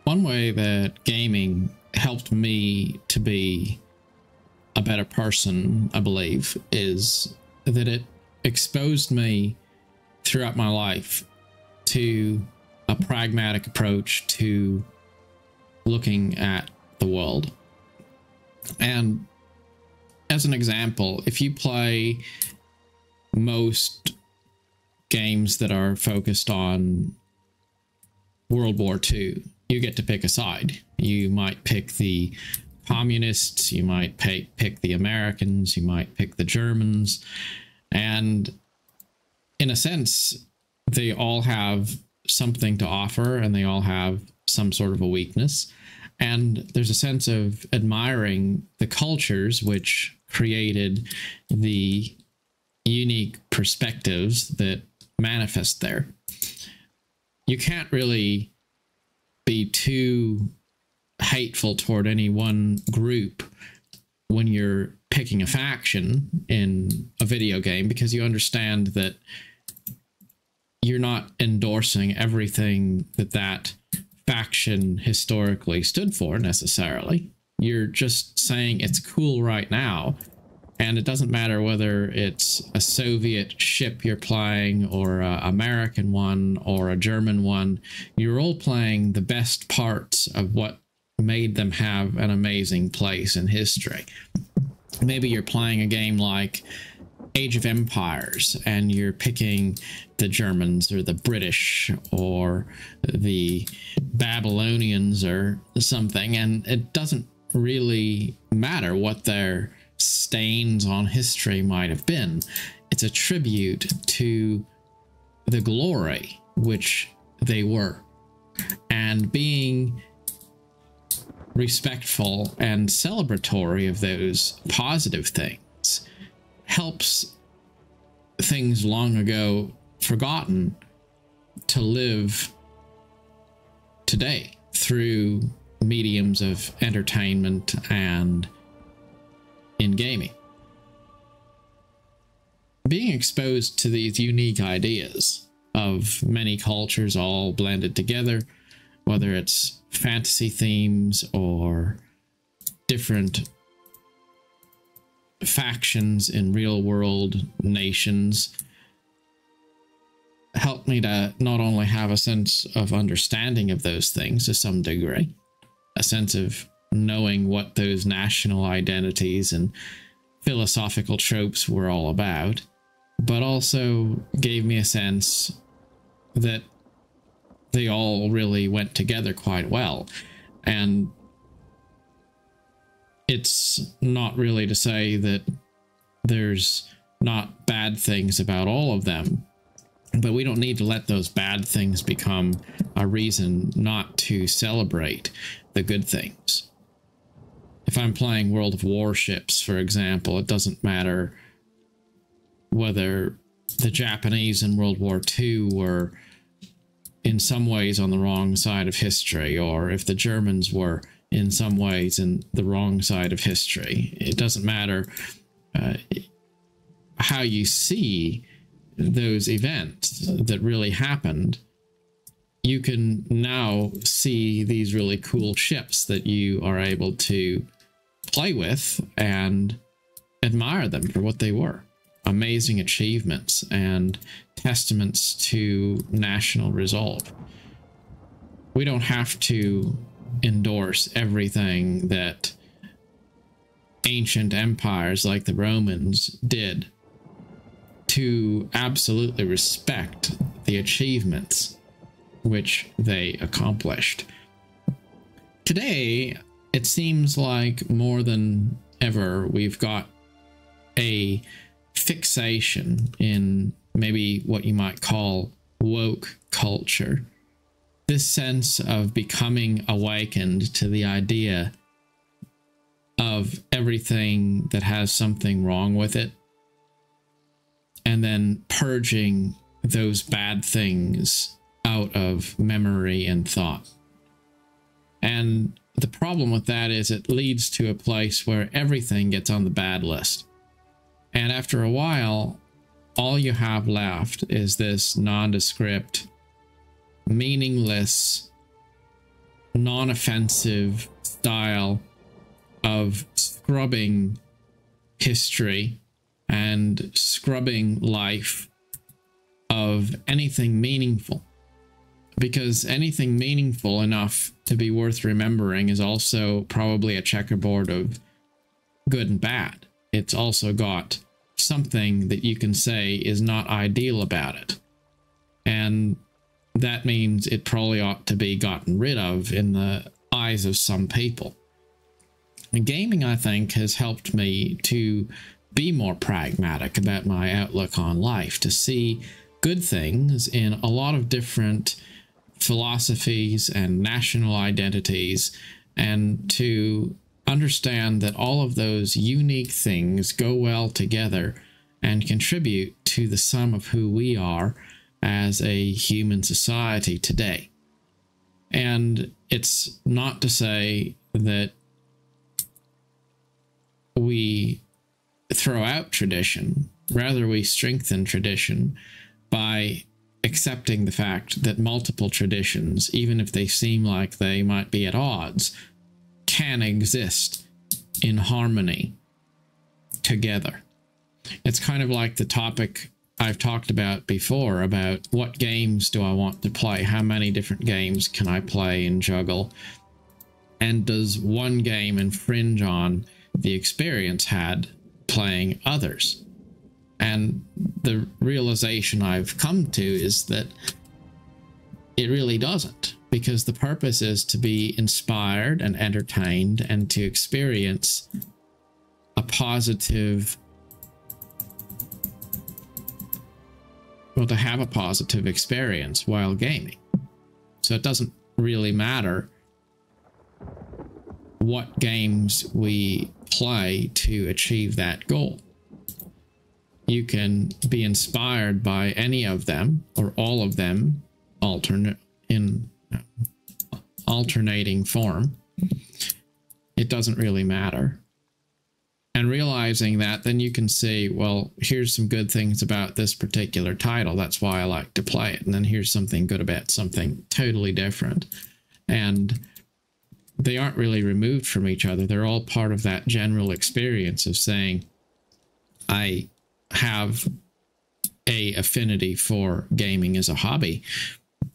One way that gaming helped me to be a better person, I believe, is that it exposed me throughout my life to a pragmatic approach to looking at the world. And as an example, if you play most games that are focused on World War II, you get to pick a side. You might pick the communists, you might pick the Americans, you might pick the Germans, and in a sense, they all have something to offer and they all have some sort of a weakness. And there's a sense of admiring the cultures which created the unique perspectives that manifest there. You can't really be too hateful toward any one group when you're picking a faction in a video game, because you understand that you're not endorsing everything that that faction historically stood for necessarily. You're just saying it's cool right now, and it doesn't matter whether it's a Soviet ship you're playing or an American one or a German one. You're all playing the best parts of what made them have an amazing place in history. Maybe you're playing a game like Age of Empires and you're picking the Germans or the British or the Babylonians or something, and it doesn't really matter what their stains on history might have been. It's a tribute to the glory which they were, and being respectful and celebratory of those positive things helps things long ago forgotten to live today through mediums of entertainment and in gaming. Being exposed to these unique ideas of many cultures all blended together, whether it's fantasy themes or different factions in real world nations, helped me to not only have a sense of understanding of those things to some degree, a sense of knowing what those national identities and philosophical tropes were all about, but also gave me a sense that they all really went together quite well. And it's not really to say that there's not bad things about all of them, but we don't need to let those bad things become a reason not to celebrate the good things. If I'm playing World of Warships, for example, it doesn't matter whether the Japanese in World War II were in some ways on the wrong side of history, or if the Germans were in some ways in the wrong side of history. It doesn't matter how you see those events that really happened. You can now see these really cool ships that you are able to play with and admire them for what they were. Amazing achievements and testaments to national resolve. We don't have to endorse everything that ancient empires like the Romans did to absolutely respect the achievements which they accomplished. Today, it seems like more than ever we've got a fixation in maybe what you might call woke culture. This sense of becoming awakened to the idea of everything that has something wrong with it, and then purging those bad things out of memory and thought. And the problem with that is it leads to a place where everything gets on the bad list. And after a while, all you have left is this nondescript, meaningless non-offensive style of scrubbing history and scrubbing life of anything meaningful. Because anything meaningful enough to be worth remembering is also probably a checkerboard of good and bad. It's also got something that you can say is not ideal about it. And that means it probably ought to be gotten rid of in the eyes of some people. And gaming, I think, has helped me to be more pragmatic about my outlook on life, to see good things in a lot of different philosophies and national identities, and to understand that all of those unique things go well together and contribute to the sum of who we are as a human society today. And it's not to say that we throw out tradition, rather we strengthen tradition by accepting the fact that multiple traditions, even if they seem like they might be at odds, can exist in harmony together. It's kind of like the topic I've talked about before about what games do I want to play? How many different games can I play and juggle? And does one game infringe on the experience had playing others? And the realization I've come to is that it really doesn't, because the purpose is to be inspired and entertained and to experience a positive, well, to have a positive experience while gaming. So it doesn't really matter what games we play to achieve that goal. You can be inspired by any of them or all of them in alternating form. It doesn't really matter. And realizing that, then you can say, well, here's some good things about this particular title. That's why I like to play it. And then here's something good about something totally different. And they aren't really removed from each other. They're all part of that general experience of saying, I have a affinity for gaming as a hobby.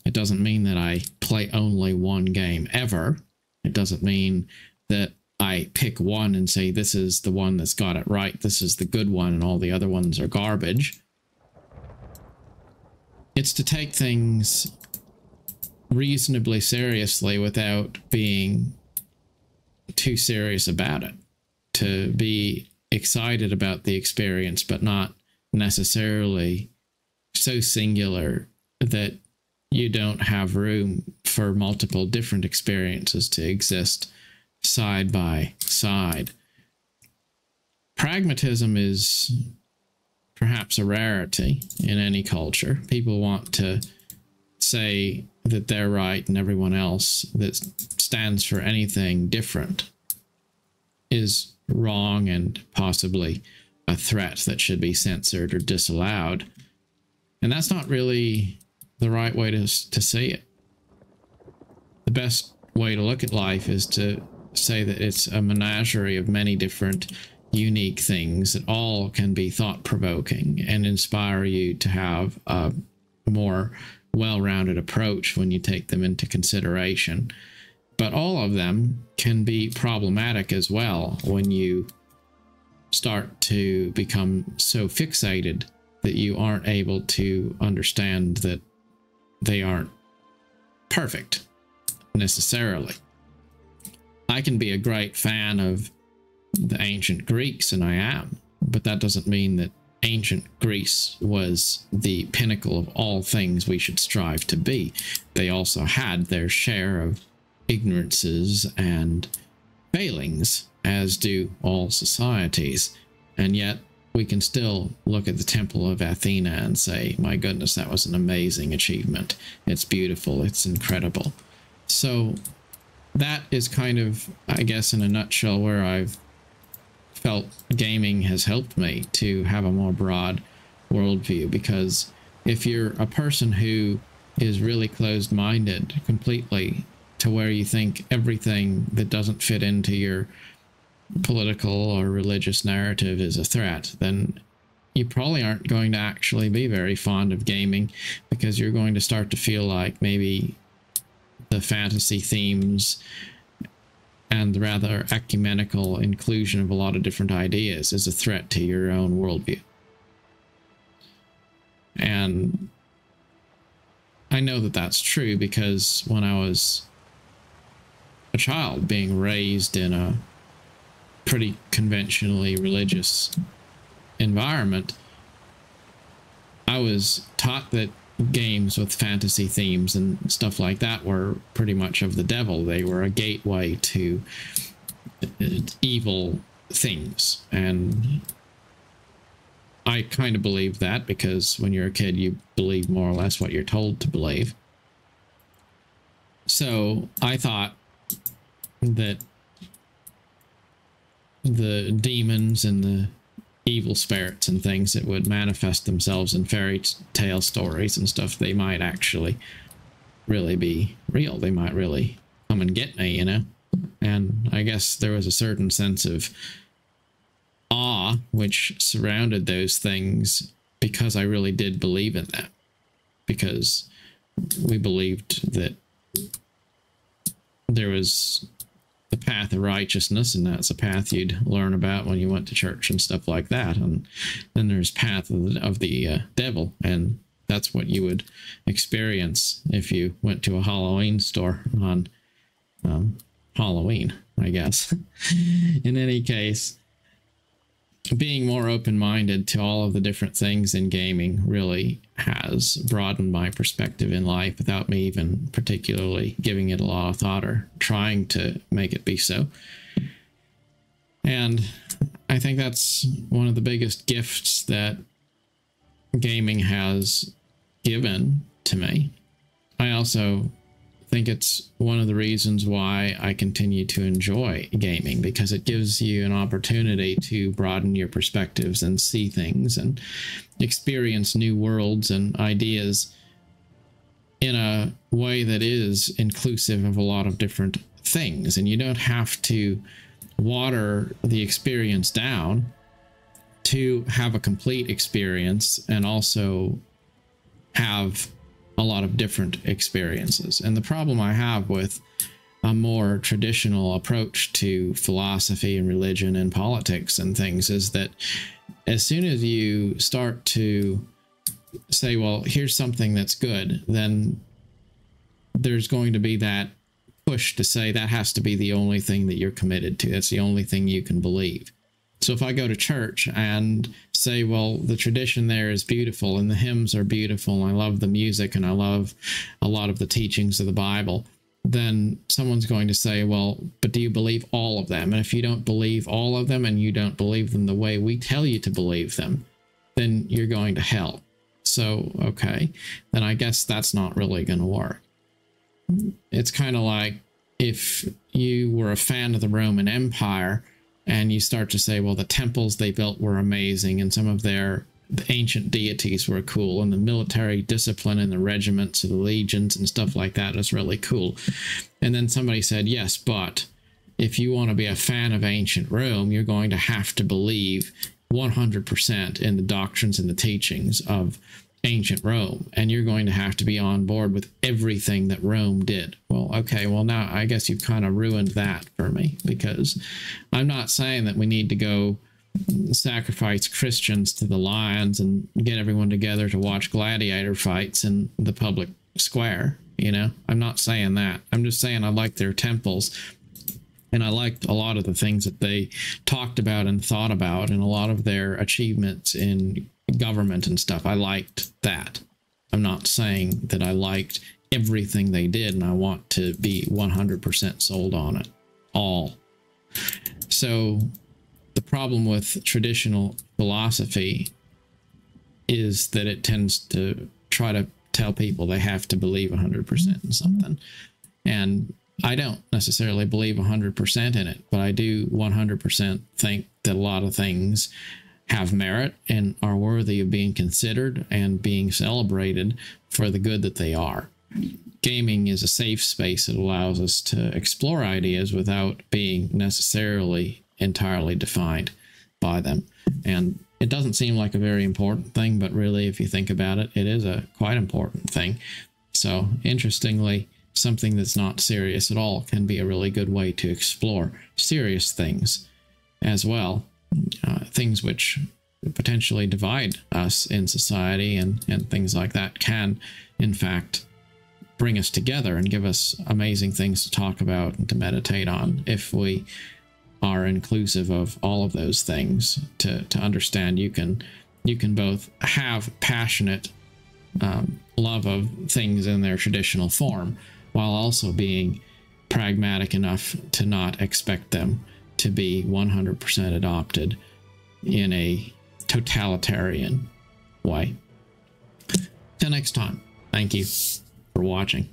It doesn't mean that I play only one game ever. It doesn't mean that I pick one and say, this is the one that's got it right, this is the good one, and all the other ones are garbage. It's to take things reasonably seriously without being too serious about it. To be excited about the experience, but not necessarily so singular that you don't have room for multiple different experiences to exist side by side. Pragmatism is perhaps a rarity in any culture. People want to say that they're right and everyone else that stands for anything different is wrong and possibly a threat that should be censored or disallowed. And that's not really the right way to see it. The best way to look at life is to say that it's a menagerie of many different unique things that all can be thought-provoking and inspire you to have a more well-rounded approach when you take them into consideration. But all of them can be problematic as well when you start to become so fixated that you aren't able to understand that they aren't perfect necessarily. I can be a great fan of the ancient Greeks, and I am, but that doesn't mean that ancient Greece was the pinnacle of all things we should strive to be. They also had their share of ignorances and failings, as do all societies. And yet we can still look at the Temple of Athena and say, my goodness, that was an amazing achievement. It's beautiful. It's incredible. So that is kind of, I guess, in a nutshell, where I've felt gaming has helped me to have a more broad worldview. Because if you're a person who is really closed-minded completely to where you think everything that doesn't fit into your political or religious narrative is a threat, then you probably aren't going to actually be very fond of gaming, because you're going to start to feel like maybe the fantasy themes and the rather ecumenical inclusion of a lot of different ideas is a threat to your own worldview. And I know that that's true, because when I was a child being raised in a pretty conventionally religious environment, I was taught that games with fantasy themes and stuff like that were pretty much of the devil. They were a gateway to evil things. And I kind of believed that, because when you're a kid, you believe more or less what you're told to believe. So I thought that the demons and the evil spirits and things that would manifest themselves in fairy tale stories and stuff, they might actually really be real. They might really come and get me, you know? And I guess there was a certain sense of awe which surrounded those things, because I really did believe in them, because we believed that there was the path of righteousness, and that's a path you'd learn about when you went to church and stuff like that. And then there's path of the devil, and that's what you would experience if you went to a Halloween store on Halloween, I guess. In any case, being more open-minded to all of the different things in gaming really has broadened my perspective in life, without me even particularly giving it a lot of thought or trying to make it be so. And I think that's one of the biggest gifts that gaming has given to me. I also think it's one of the reasons why I continue to enjoy gaming, because it gives you an opportunity to broaden your perspectives and see things and experience new worlds and ideas in a way that is inclusive of a lot of different things. And you don't have to water the experience down to have a complete experience, and also have a lot of different experiences. And the problem I have with a more traditional approach to philosophy and religion and politics and things is that as soon as you start to say, well, here's something that's good, then there's going to be that push to say that has to be the only thing that you're committed to. That's the only thing you can believe. So if I go to church and say, well, the tradition there is beautiful and the hymns are beautiful and I love the music and I love a lot of the teachings of the Bible, then someone's going to say, well, but do you believe all of them? And if you don't believe all of them and you don't believe them the way we tell you to believe them, then you're going to hell. So, okay, then I guess that's not really going to work. It's kind of like if you were a fan of the Roman Empire and you start to say, well, the temples they built were amazing and some of the ancient deities were cool, and the military discipline and the regiments of the legions and stuff like that is really cool. And then somebody said, yes, but if you want to be a fan of ancient Rome, you're going to have to believe 100% in the doctrines and the teachings of ancient Rome, and you're going to have to be on board with everything that Rome did. Well, okay, well, now I guess you've kind of ruined that for me, because I'm not saying that we need to go sacrifice Christians to the lions and get everyone together to watch gladiator fights in the public square. You know, I'm not saying that. I'm just saying I like their temples, and I liked a lot of the things that they talked about and thought about, and a lot of their achievements in government and stuff. I liked that. I'm not saying that I liked everything they did and I want to be 100% sold on it all. So the problem with traditional philosophy is that it tends to try to tell people they have to believe 100% in something. And I don't necessarily believe 100% in it, but I do 100% think that a lot of things have merit and are worthy of being considered and being celebrated for the good that they are. gaming is a safe space. It allows us to explore ideas without being necessarily entirely defined by them. And it doesn't seem like a very important thing, but really, if you think about it, it is a quite important thing. So interestingly, something that's not serious at all can be a really good way to explore serious things as well. Things which potentially divide us in society and things like that can, in fact, bring us together and give us amazing things to talk about and to meditate on if we are inclusive of all of those things. To understand you can both have passionate love of things in their traditional form while also being pragmatic enough to not expect them to be 100% adopted in a totalitarian way. Till next time, thank you for watching.